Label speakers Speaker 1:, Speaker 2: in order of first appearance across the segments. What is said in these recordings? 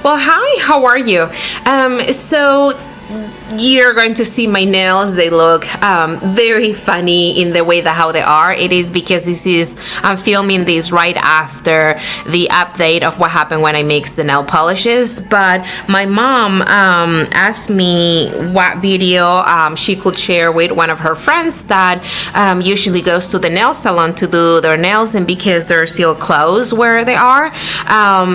Speaker 1: Well, hi, how are you? So you're going to see my nails. They look very funny in the way that how they are. It is because I'm filming this right after the update of what happened when I mixed the nail polishes. But my mom asked me what video she could share with one of her friends that usually goes to the nail salon to do their nails, and because they're still closed where they are,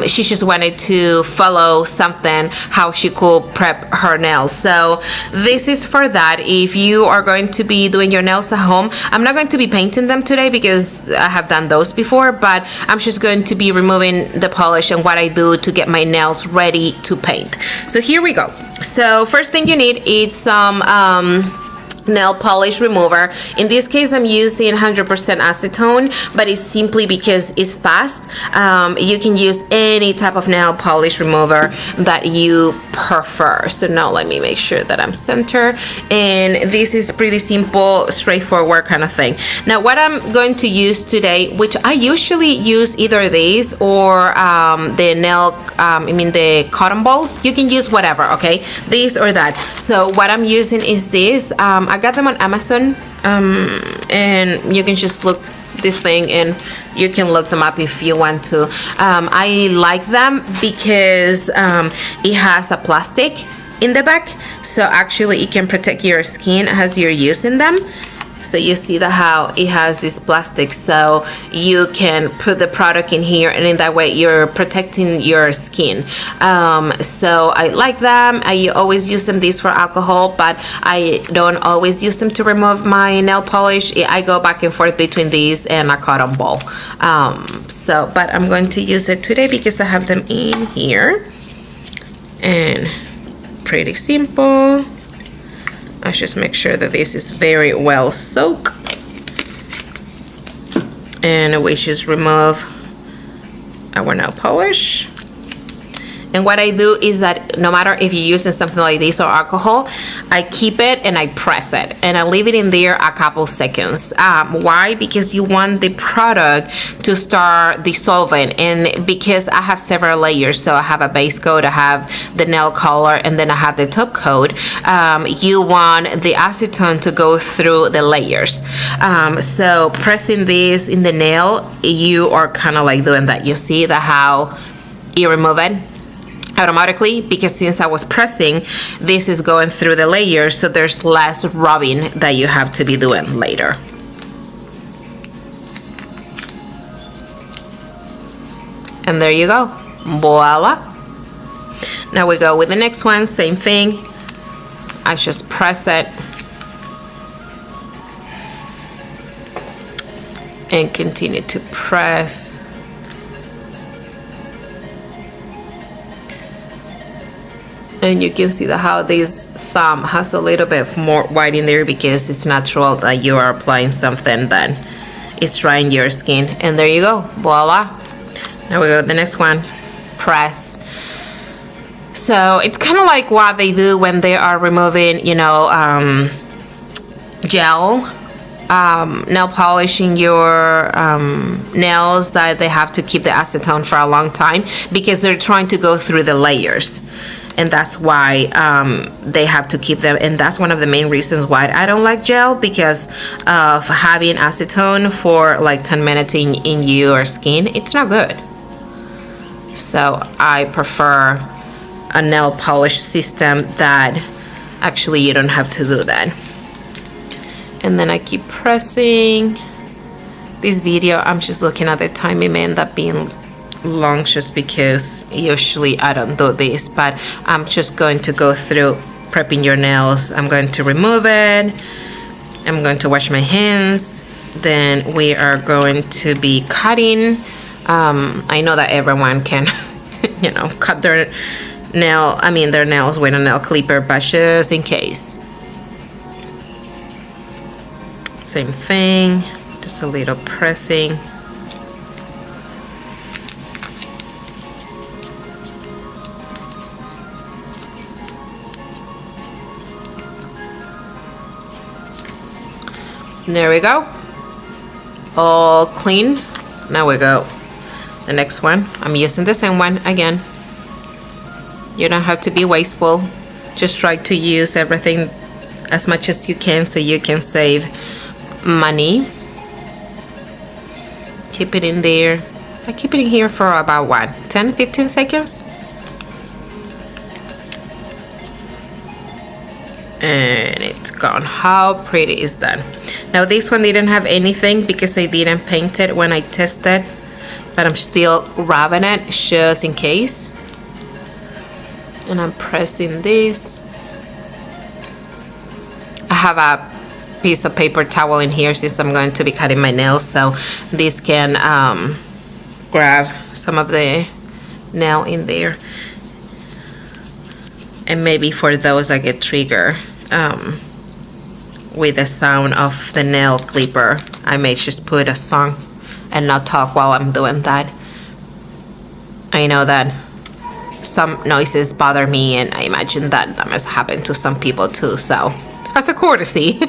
Speaker 1: she just wanted to follow something how she could prep her nails. So this is for that. If you are going to be doing your nails at home, I'm not going to be painting them today because I have done those before, but I'm just going to be removing the polish and what I do to get my nails ready to paint. So here we go. So first thing you need is some nail polish remover. In this case, I'm using 100% acetone, but it's simply because it's fast. You can use any type of nail polish remover that you prefer. So now let me make sure that I'm centered, and this is pretty simple, straightforward kind of thing. Now what I'm going to use today, which I usually use either these or the cotton balls. You can use whatever, okay, this or that. So what I'm using is this. I got them on Amazon, and you can just look this thing and you can look them up if you want to. I like them because it has a plastic in the back, so actually it can protect your skin as you're using them. So you see how it has this plastic, so you can put the product in here, and in that way you're protecting your skin. So I like them. I always use these for alcohol, but I don't always use them to remove my nail polish. I go back and forth between these and a cotton ball. But I'm going to use it today because I have them in here, and pretty simple. I just make sure that this is very well soaked, and we just remove our nail polish. And what I do is that no matter if you're using something like this or alcohol, I keep it and I press it and I leave it in there a couple seconds. Why? Because you want the product to start dissolving, and because I have several layers, so I have a base coat, I have the nail color, and then I have the top coat. You want the acetone to go through the layers. So pressing this in the nail, you are kind of like doing that. You see how you remove it automatically, because since I was pressing, this is going through the layers, so there's less rubbing that you have to be doing later. And there you go, voila. Now we go with the next one, same thing. I just press it and continue to press. And you can see how this thumb has a little bit more white in there because it's natural that you are applying something that is drying your skin. And there you go, voila. Now we go to the next one, press. So it's kind of like what they do when they are removing, gel nail polishing your nails, that they have to keep the acetone for a long time because they're trying to go through the layers. And that's why they have to keep them, and that's one of the main reasons why I don't like gel, because of having acetone for like 10 minutes in your skin. It's not good. So I prefer a nail polish system that actually you don't have to do that. And then I keep pressing. This video, I'm just looking at the time, it may end up being long just because usually I don't do this, but I'm just going to go through prepping your nails. I'm going to remove it, I'm going to wash my hands, then we are going to be cutting. I know that everyone can cut their nails with a nail clipper, but just in case, same thing, just a little pressing. There we go, all clean. Now we go the next one. I'm using the same one again. You don't have to be wasteful. Just try to use everything as much as you can so you can save money. Keep it in there. I keep it in here for about what, 10-15 seconds? And it's gone. How pretty is that? Now this one didn't have anything because I didn't paint it when I tested, but I'm still rubbing it just in case. And I'm pressing this. I have a piece of paper towel in here since I'm going to be cutting my nails, so this can grab some of the nail in there. And maybe for those that get triggered with the sound of the nail clipper, I may just put a song and not talk while I'm doing that. I know that some noises bother me, and I imagine that that must happen to some people too, so as a courtesy,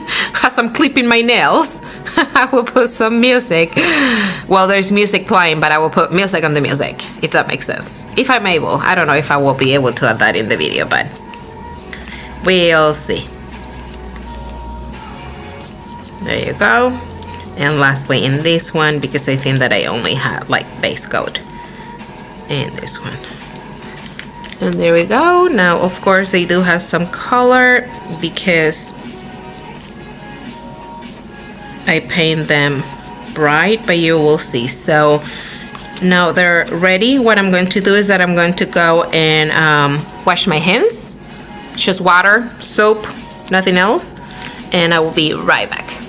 Speaker 1: as I'm clipping my nails, I will put some music. Well, there's music playing, but I will put music on the music, if that makes sense. If I'm able. I don't know if I will be able to add that in the video, but we'll see. There you go. And lastly, in this one, because I think that I only had like base coat. And this one. And there we go. Now, of course, they do have some color because I paint them bright, but you will see. So now they're ready. What I'm going to do is that I'm going to go and wash my hands. Just water, soap, nothing else. And I will be right back.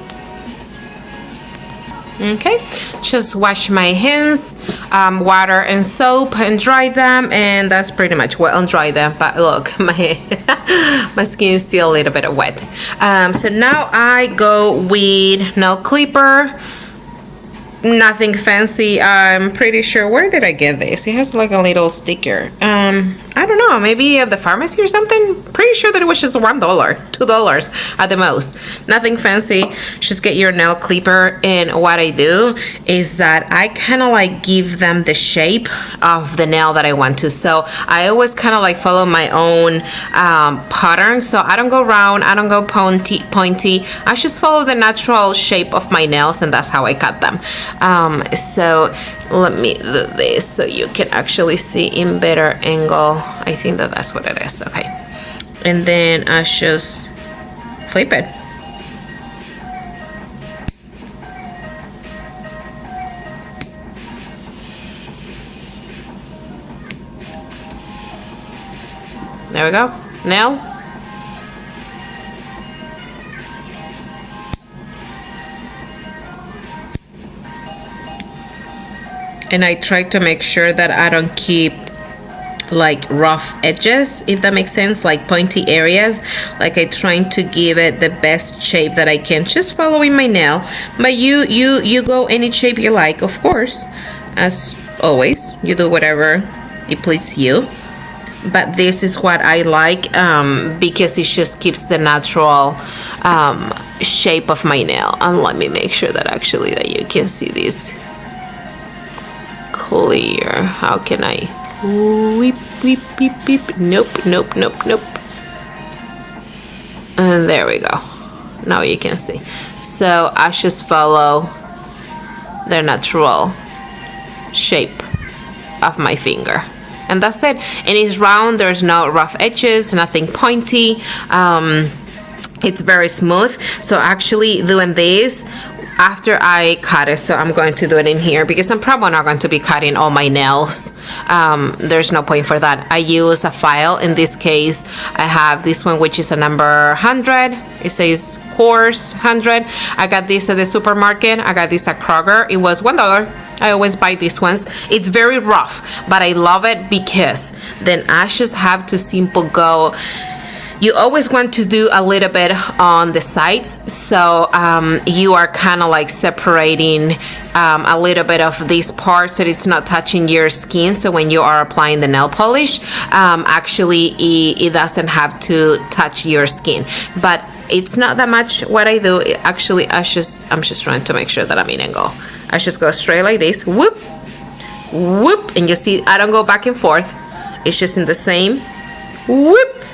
Speaker 1: Okay, just wash my hands, water and soap, and dry them, and that's pretty much, well, dry them, but look, my skin is still a little bit wet. So now I go with nail clipper. Nothing fancy. I'm pretty sure, where did I get this? It has like a little sticker. I don't know, maybe at the pharmacy or something. Pretty sure that it was just $1, $2 at the most. Nothing fancy. Just get your nail clipper, and what I do is that I kind of like give them the shape of the nail that I want to. So I always kind of like follow my own pattern. So I don't go round, I don't go pointy. I just follow the natural shape of my nails, and that's how I cut them. So let me do this so you can actually see in better angle. I think that that's what it is. Okay, and then I just flip it. There we go. Nail. And I try to make sure that I don't keep like rough edges, if that makes sense, like pointy areas. Like I trying to give it the best shape that I can, just following my nail. But you go any shape you like, of course, as always. You do whatever it pleases you. But this is what I like, because it just keeps the natural shape of my nail. And let me make sure that actually that you can see this clear. How can I? Weep, weep, beep, beep. Nope. And there we go. Now you can see. So I just follow the natural shape of my finger. And that's it. And it's round. There's no rough edges, nothing pointy. It's very smooth. So actually doing this after I cut it, so I'm going to do it in here because I'm probably not going to be cutting all my nails. There's no point for that. I use a file. In this case, I have this one, which is a number 100. It says coarse 100. I got this at the supermarket. I got this at Kroger. It was $1. I always buy these ones. It's very rough, but I love it because then I just have to simple go. You always want to do a little bit on the sides, so you are kind of like separating a little bit of this part so it's not touching your skin. So when you are applying the nail polish, actually it doesn't have to touch your skin. But it's not that much what I do. Actually, I'm just trying to make sure that I'm in angle. I just go straight like this, whoop, whoop, and you see I don't go back and forth. It's just in the same whip,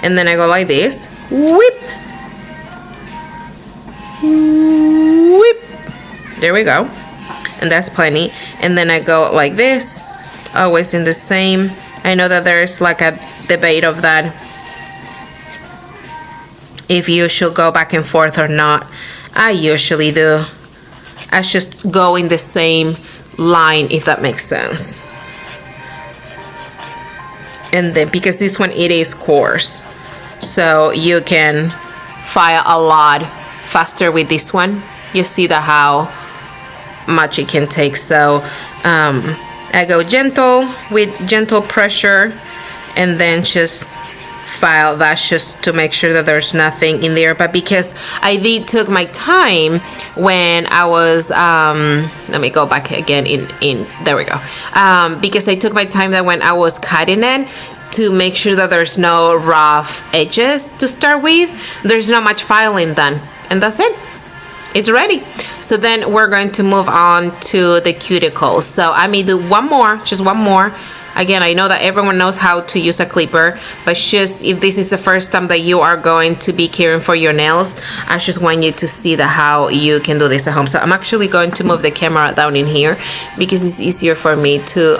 Speaker 1: and then I go like this, whip, whip. There we go, and that's plenty. And then I go like this, always in the same. I know that there's like a debate of that, if you should go back and forth or not. I usually do. I just go in the same line, if that makes sense. And then because this one, it is coarse, so you can file a lot faster with this one. You see that how much it can take. So I go gentle, with gentle pressure, and then just file. That's just to make sure that there's nothing in there. But because I did took my time when I was let me go back again in there we go, because I took my time that when I was cutting it, to make sure that there's no rough edges to start with. There's not much filing done, and that's it. It's ready. So then we're going to move on to the cuticles. So I may do one more, just one more. Again, I know that everyone knows how to use a clipper, but just if this is the first time that you are going to be caring for your nails, I just want you to see how you can do this at home. So I'm actually going to move the camera down in here because it's easier for me to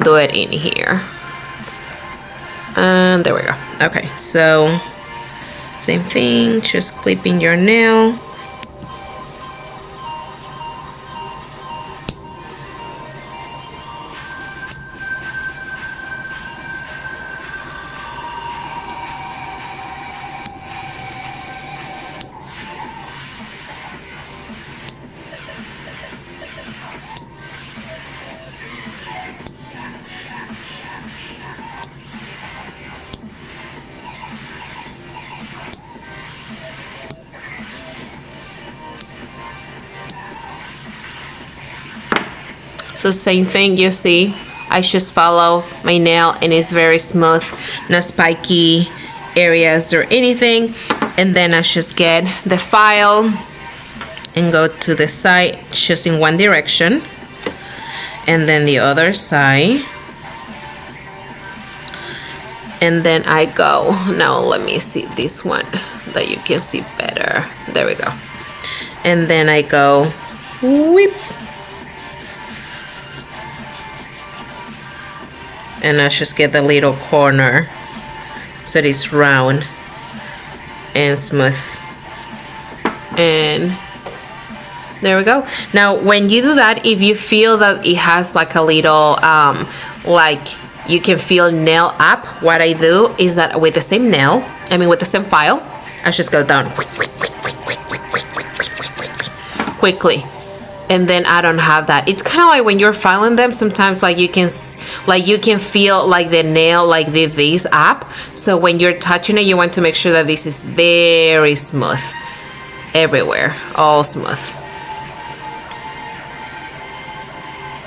Speaker 1: do it in here. And there we go. Okay, so same thing, just clipping your nail. So same thing, you see, I just follow my nail and it's very smooth, no spiky areas or anything. And then I just get the file and go to the side just in one direction, and then the other side. And then I go, now let me see this one that you can see better. There we go. And then I go whip. And I just get the little corner so it's round and smooth. And there we go. Now when you do that, if you feel that it has like a little like you can feel nail up, what I do is that with the same nail, with the same file, I just go down quickly. And then I don't have that. It's kind of like when you're filing them, sometimes like you can feel like the nail like this up. So when you're touching it, you want to make sure that this is very smooth everywhere, all smooth.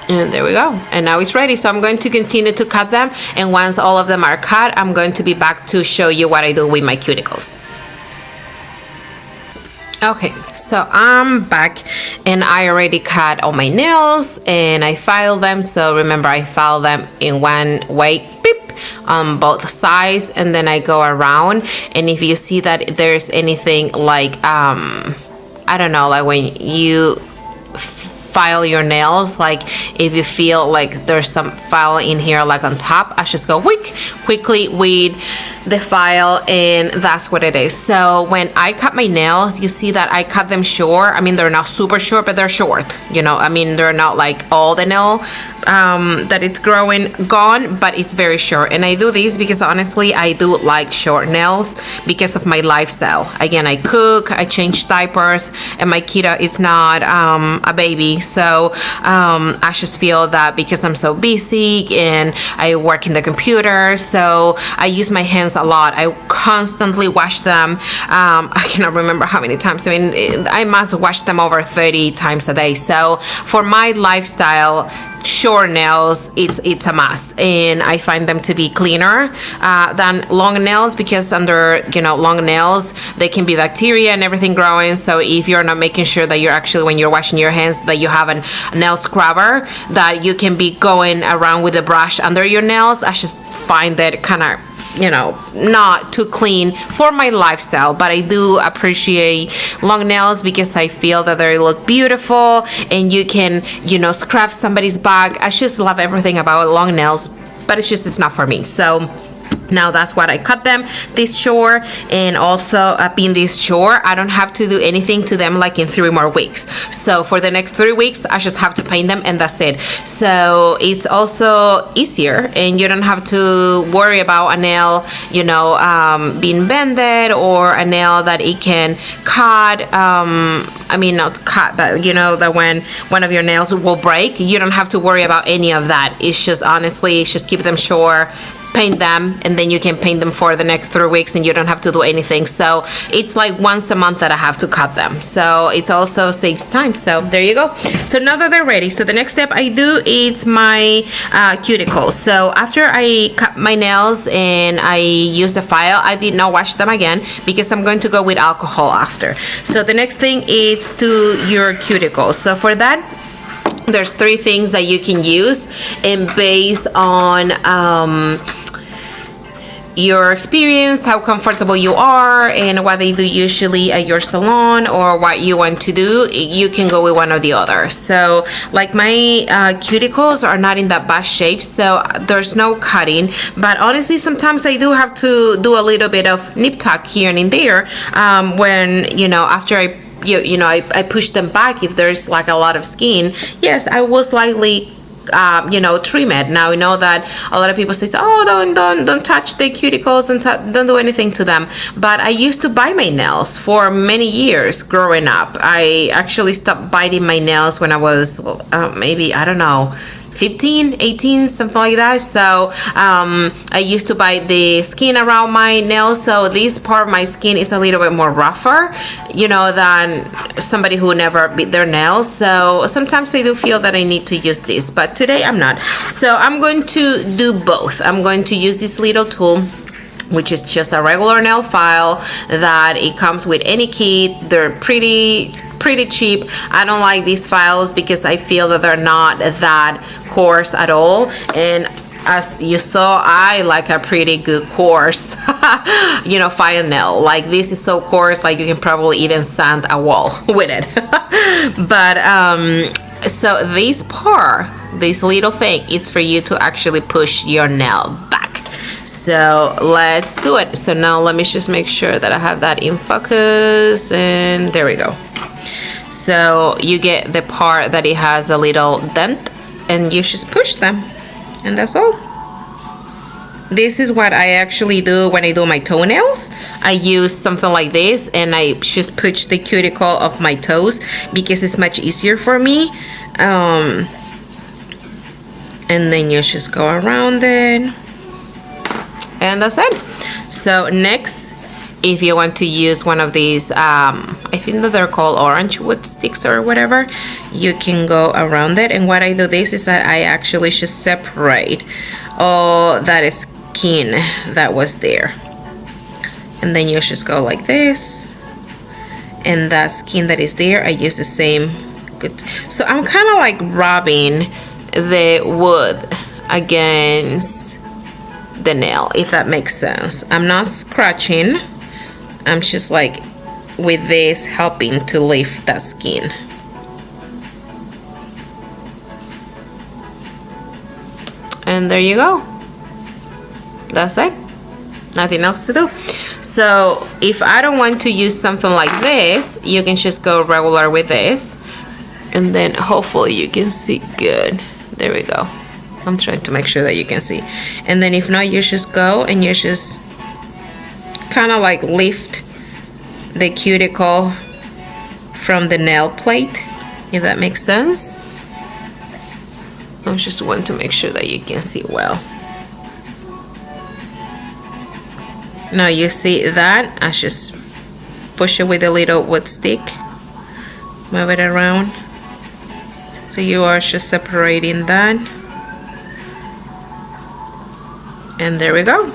Speaker 1: And there we go. And now it's ready. So I'm going to continue to cut them, and once all of them are cut, I'm going to be back to show you what I do with my cuticles. Okay, so I'm back and I already cut all my nails and I filed them. So remember, I file them in one way, beep, on both sides, and then I go around. And if you see that there's anything like I don't know, like when you file your nails, like if you feel like there's some file in here like on top, I just go quickly with the file, and that's what it is. So when I cut my nails, you see that I cut them short. They're not super short, but they're short, they're not like all the nail that it's growing gone, but it's very short. And I do this because honestly I do like short nails because of my lifestyle. Again, I cook, I change diapers, and my kiddo is not a baby, so I just feel that because I'm so busy and I work in the computer, so I use my hands a lot. I constantly wash them. I cannot remember how many times. I must wash them over 30 times a day. So for my lifestyle, short nails, it's a must, and I find them to be cleaner than long nails, because under, you know, long nails, they can be bacteria and everything growing. So if you're not making sure that you're actually, when you're washing your hands, that you have a nail scrubber, that you can be going around with a brush under your nails, I just find that kind of, you know, not too clean for my lifestyle. But I do appreciate long nails because I feel that they look beautiful, and you can, you know, scrub somebody's back. I just love everything about long nails, but it's not for me. So now that's what I cut them this short, and also being this short, I don't have to do anything to them like in 3 more weeks. So for the next 3 weeks, I just have to paint them, and that's it. So it's also easier, and you don't have to worry about a nail, you know, being bended, or a nail that it can cut. I mean, not cut, but you know, that when one of your nails will break, you don't have to worry about any of that. It's just, honestly, it's just keep them short, paint them, and then you can paint them for the next 3 weeks, and you don't have to do anything. So it's like once a month that I have to cut them, so it also saves time. So there you go. So now that they're ready, so the next step I do is my cuticles. So after I cut my nails and I use a file, I did not wash them again because I'm going to go with alcohol after. So the next thing is to your cuticles. So for that, there's 3 things that you can use, and based on your experience, how comfortable you are, and what they do usually at your salon, or what you want to do, you can go with one or the other. So like my cuticles are not in that bad shape, so there's no cutting, but honestly sometimes I do have to do a little bit of nip tuck here and in there, when, you know, after I push them back. If there's like a lot of skin, yes, I will slightly you know, trim it. Now I know that a lot of people say, oh, don't touch the cuticles, and don't do anything to them. But I used to bite my nails for many years growing up. I actually stopped biting my nails when I was maybe, I don't know, 15, 18, something like that. So I used to bite the skin around my nails, so this part of my skin is a little bit more rougher, you know, than somebody who never bit their nails. So sometimes I do feel that I need to use this, but today I'm not. So I'm going to do both. I'm going to use this little tool, which is just a regular nail file that it comes with any kit. They're pretty cheap. I don't like these files because I feel that they're not that coarse at all, and as you saw, I like a pretty good coarse you know, file nail. Like this is so coarse, like you can probably even sand a wall with it. But so this part, this little thing, it's for you to actually push your nail back. So let's do it. So now let me just make sure that I have that in focus, and there we go. So you get the part that it has a little dent, and you just push them, and that's all. This is what I actually do when I do my toenails. I use something like this, and I just push the cuticle of my toes because it's much easier for me. And then you just go around it, and that's it. So next, if you want to use one of these, I think that they're called orange wood sticks or whatever, you can go around it. And what I do this is that I actually just separate all that skin that was there, and then you just go like this, and that skin that is there, I use the same. Good. So I'm kind of like rubbing the wood against the nail, if that makes sense. I'm not scratching, I'm just like with this helping to lift that skin. And there you go. That's it. Nothing else to do. So if I don't want to use something like this, you can just go regular with this, and then hopefully you can see good. There we go. I'm trying to make sure that you can see. And then if not, you just go and you just kind of like lift the cuticle from the nail plate, if that makes sense. I just want to make sure that you can see well. Now you see that I just push it with a little wood stick, move it around. So you are just separating that. And there we go.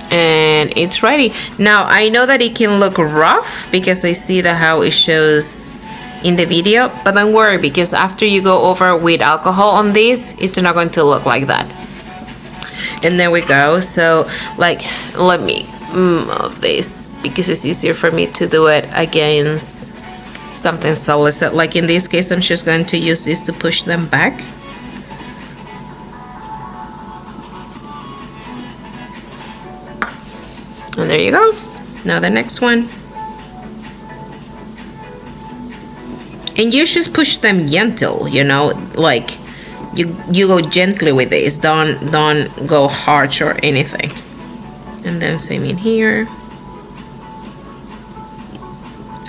Speaker 1: And it's ready. Now I know that it can look rough because I see that how it shows in the video, but don't worry, because after you go over with alcohol on this, it's not going to look like that. And there we go. So like, let me move this because it's easier for me to do it against something solid. So like in this case, I'm just going to use this to push them back. And there you go. Now the next one. And you just push them gentle, you know, like you go gently with this. Don't go harsh or anything. And then same in here.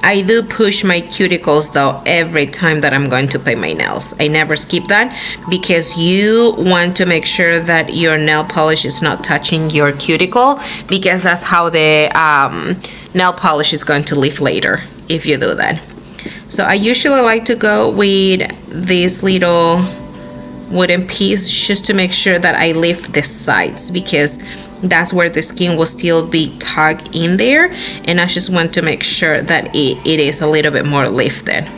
Speaker 1: I do push my cuticles though every time that I'm going to paint my nails. I never skip that because you want to make sure that your nail polish is not touching your cuticle, because that's how the nail polish is going to leave later if you do that. So I usually like to go with this little wooden piece just to make sure that I lift the sides, because that's where the skin will still be tucked in there, and I just want to make sure that it is a little bit more lifted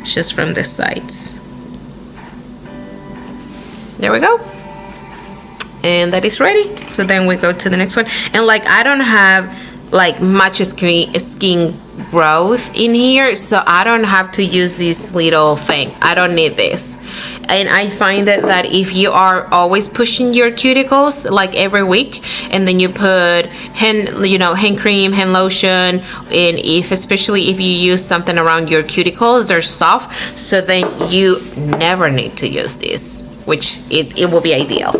Speaker 1: just from the sides. There we go. And that is ready. So then we go to the next one. And like I don't have like much skin growth in here, so I don't have to use this little thing. I don't need this. And I find that if you are always pushing your cuticles like every week, and then you put hand cream, hand lotion, and especially if you use something around your cuticles, they're soft, so then you never need to use this, which it will be ideal.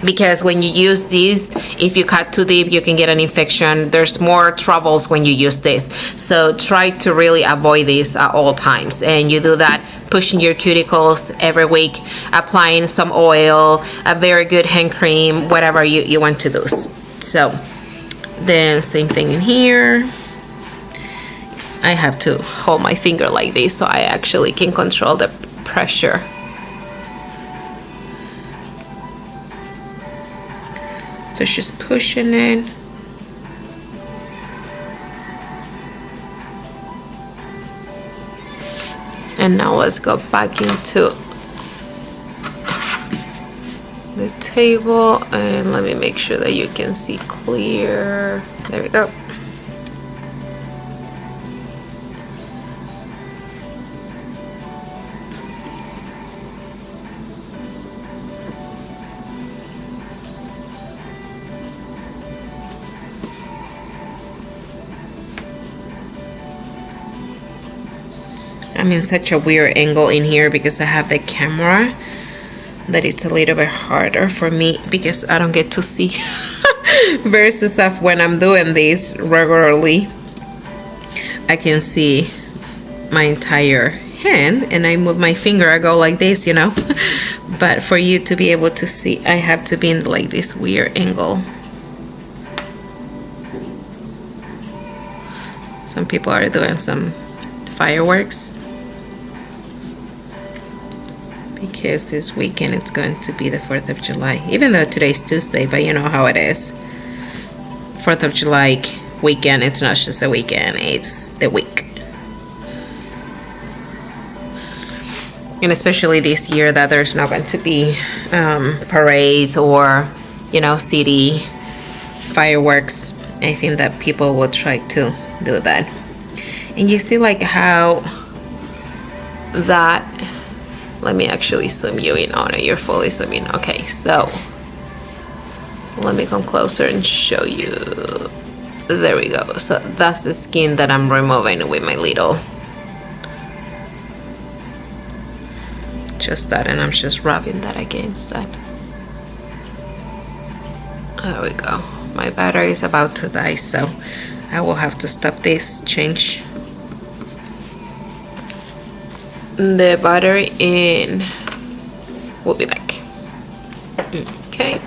Speaker 1: Because when you use these, if you cut too deep, you can get an infection. There's more troubles when you use this. So try to really avoid this at all times. And you do that pushing your cuticles every week, applying some oil, a very good hand cream, whatever you want to do. So then same thing in here. I have to hold my finger like this so I actually can control the pressure. So just pushing it. And now let's go back into the table, and let me make sure that you can see clear. There we go. I'm in such a weird angle in here because I have the camera that it's a little bit harder for me because I don't get to see versus of when I'm doing this regularly. I can see my entire hand and I move my finger, I go like this, you know. But for you to be able to see, I have to be in like this weird angle. Some people are doing some fireworks because this weekend it's going to be the 4th of July, even though today's Tuesday, but you know how it is. 4th of July weekend, it's not just a weekend, it's the week. And especially this year that there's not going to be parades or, you know, city fireworks. I think that people will try to do that. And you see like how that, let me actually zoom you in on it. You're fully zooming. Okay, so let me come closer and show you. There we go. So that's the skin that I'm removing with my little, just that, and I'm just rubbing that against that. There we go. My battery is about to die, so I will have to stop this, change the battery, and we'll be back. Okay,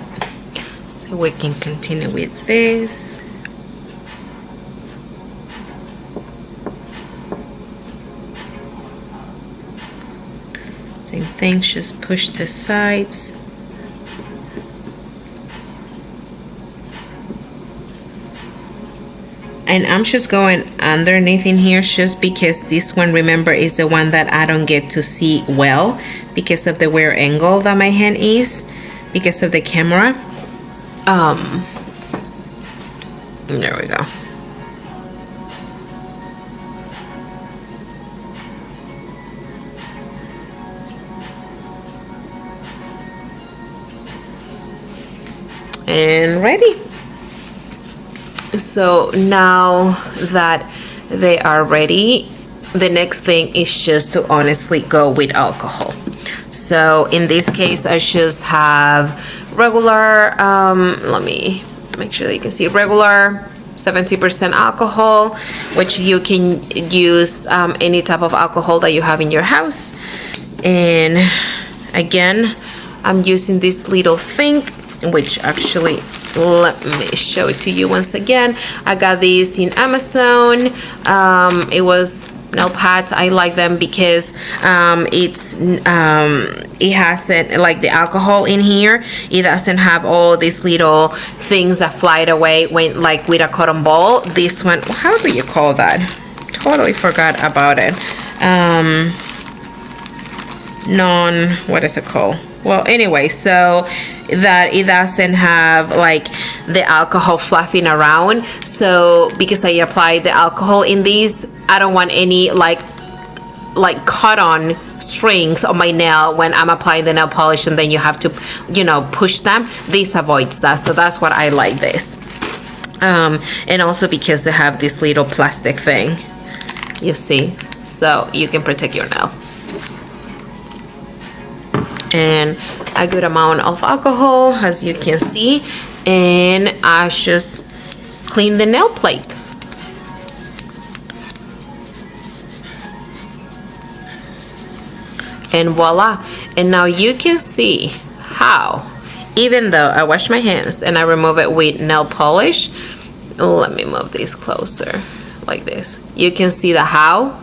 Speaker 1: so we can continue with this. things, just push the sides. And I'm just going underneath in here just because this one, remember, is the one that I don't get to see well because of the weird angle that my hand is, because of the camera. There we go. And ready. So now that they are ready, the next thing is just to honestly go with alcohol. So in this case, I just have regular, let me make sure that you can see, regular 70% alcohol, which you can use any type of alcohol that you have in your house. And again, I'm using this little thing, which actually, let me show it to you once again. I got these in Amazon. It was nail pads. I like them because it hasn't, like the alcohol in here, it doesn't have all these little things that fly away when, like with a cotton ball. This one, how do you call that? Totally forgot about it. What is it called? Well, anyway, so that it doesn't have like the alcohol fluffing around. So because I applied the alcohol in these, I don't want any like cotton strings on my nail when I'm applying the nail polish, and then you have to, you know, push them. This avoids that, so that's what I like this. And also because they have this little plastic thing, you see, so you can protect your nail. And a good amount of alcohol, as you can see, and I just clean the nail plate. And voila. And now you can see how, even though I wash my hands and I remove it with nail polish, let me move this closer like this, you can see the how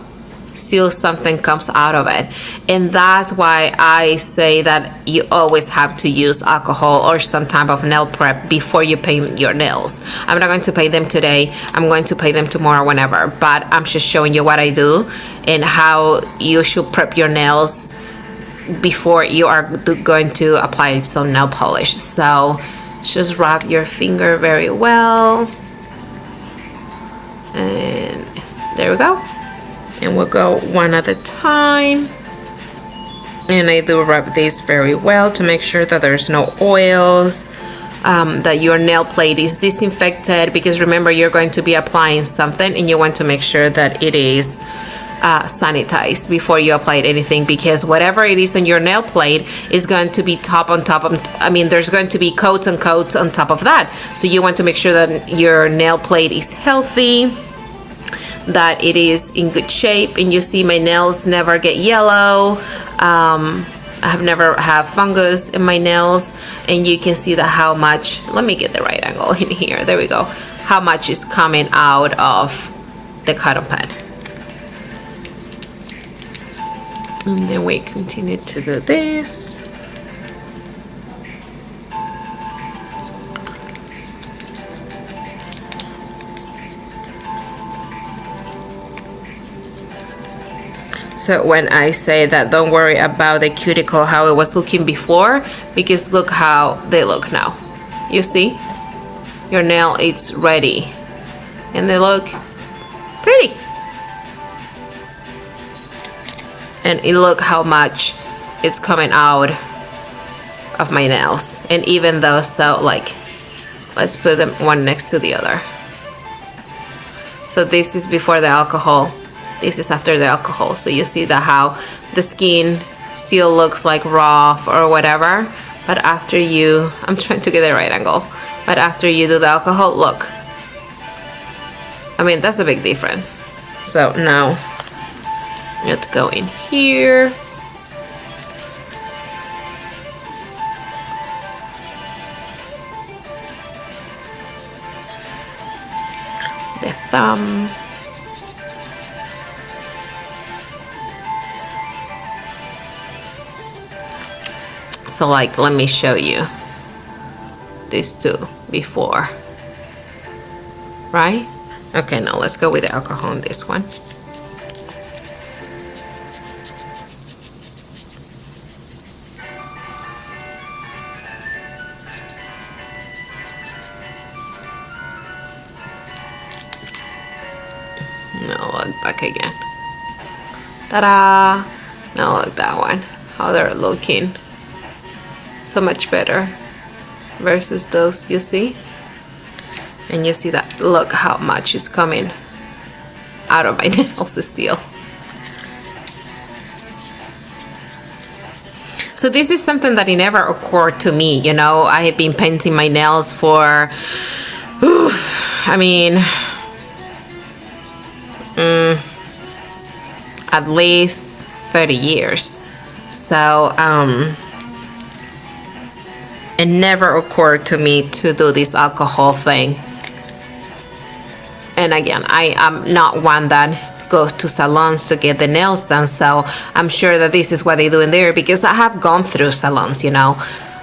Speaker 1: still something comes out of it. And that's why I say that you always have to use alcohol or some type of nail prep before you paint your nails. I'm not going to paint them today, I'm going to paint them tomorrow, whenever, but I'm just showing you what I do and how you should prep your nails before you are going to apply some nail polish. So just rub your finger very well, and there we go. And we'll go one at a time. And I do rub this very well to make sure that there's no oils, that your nail plate is disinfected, because remember, you're going to be applying something and you want to make sure that it is sanitized before you apply anything, because whatever it is on your nail plate is going to be top on top of, I mean, there's going to be coats and coats on top of that. So you want to make sure that your nail plate is healthy, that it is in good shape. And you see my nails never get yellow. I have never had fungus in my nails, and you can see that how much, let me get the right angle in here, there we go, how much is coming out of the cotton pad. And then we continue to do this. So when I say that, don't worry about the cuticle, how it was looking before, because look how they look now. You see? Your nail is ready. And they look pretty. And look how much it's coming out of my nails. And even though, so like, let's put them one next to the other. So this is before the alcohol. This is after the alcohol. So you see that how the skin still looks like rough or whatever, but after you, I'm trying to get the right angle, but after you do the alcohol, look, I mean, that's a big difference. So now let's go in here. The thumb. So like, let me show you these two before, right? Okay, now let's go with the alcohol on this one. Now look back again. Ta-da! Now look that one. How they're looking. So much better versus those, you see? And you see that, look how much is coming out of my nails still. So this is something that it never occurred to me, you know. I have been painting my nails for, I mean, at least 30 years. So, it never occurred to me to do this alcohol thing. And again, I am not one that goes to salons to get the nails done, so I'm sure that this is what they do in there, because I have gone through salons, you know.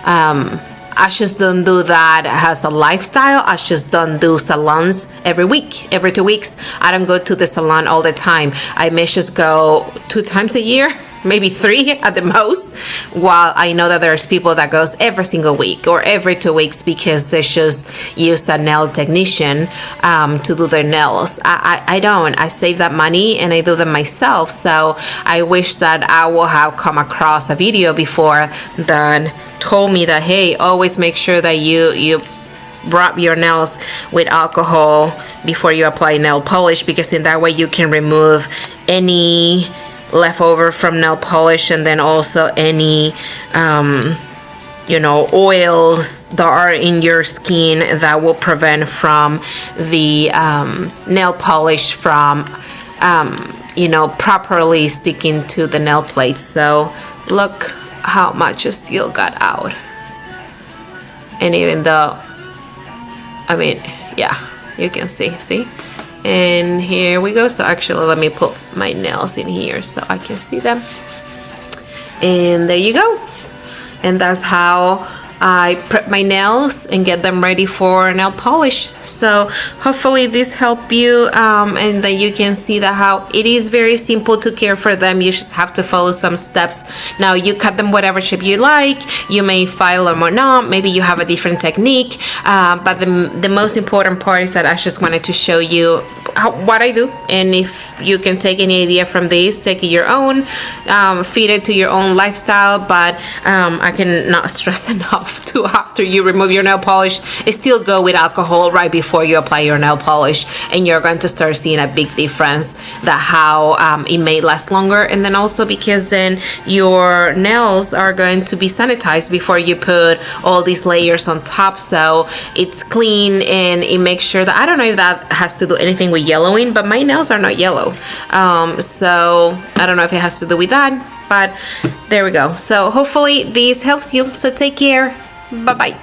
Speaker 1: I just don't do that as a lifestyle. I just don't do salons every week, every 2 weeks. I don't go to the salon all the time. I may just go 2 times a year, maybe 3 at the most, while I know that there's people that goes every single week or every 2 weeks because they just use a nail technician to do their nails. I don't. I save that money and I do them myself. So I wish that I will have come across a video before that told me that, hey, always make sure that you rub your nails with alcohol before you apply nail polish, because in that way you can remove any leftover from nail polish, and then also any you know, oils that are in your skin that will prevent from the nail polish from you know, properly sticking to the nail plate. So look how much still got out. And even though, I mean, yeah, you can see. And here we go. So actually, let me put my nails in here so I can see them. And there you go. And that's how I prep my nails and get them ready for nail polish. So hopefully this helped you, and that you can see that how it is very simple to care for them. You just have to follow some steps. Now you cut them whatever shape you like. You may file them or not. Maybe you have a different technique. But the most important part is that I just wanted to show you what I do. And if you can take any idea from this, take it your own, feed it to your own lifestyle. But I cannot stress enough to, after you remove your nail polish, still go with alcohol right before you apply your nail polish, and you're going to start seeing a big difference that how it may last longer. And then also because then your nails are going to be sanitized before you put all these layers on top, so it's clean and it makes sure that, I don't know if that has to do anything with yellowing, but my nails are not yellow, so I don't know if it has to do with that. But there we go. So hopefully this helps you. So take care. Bye-bye.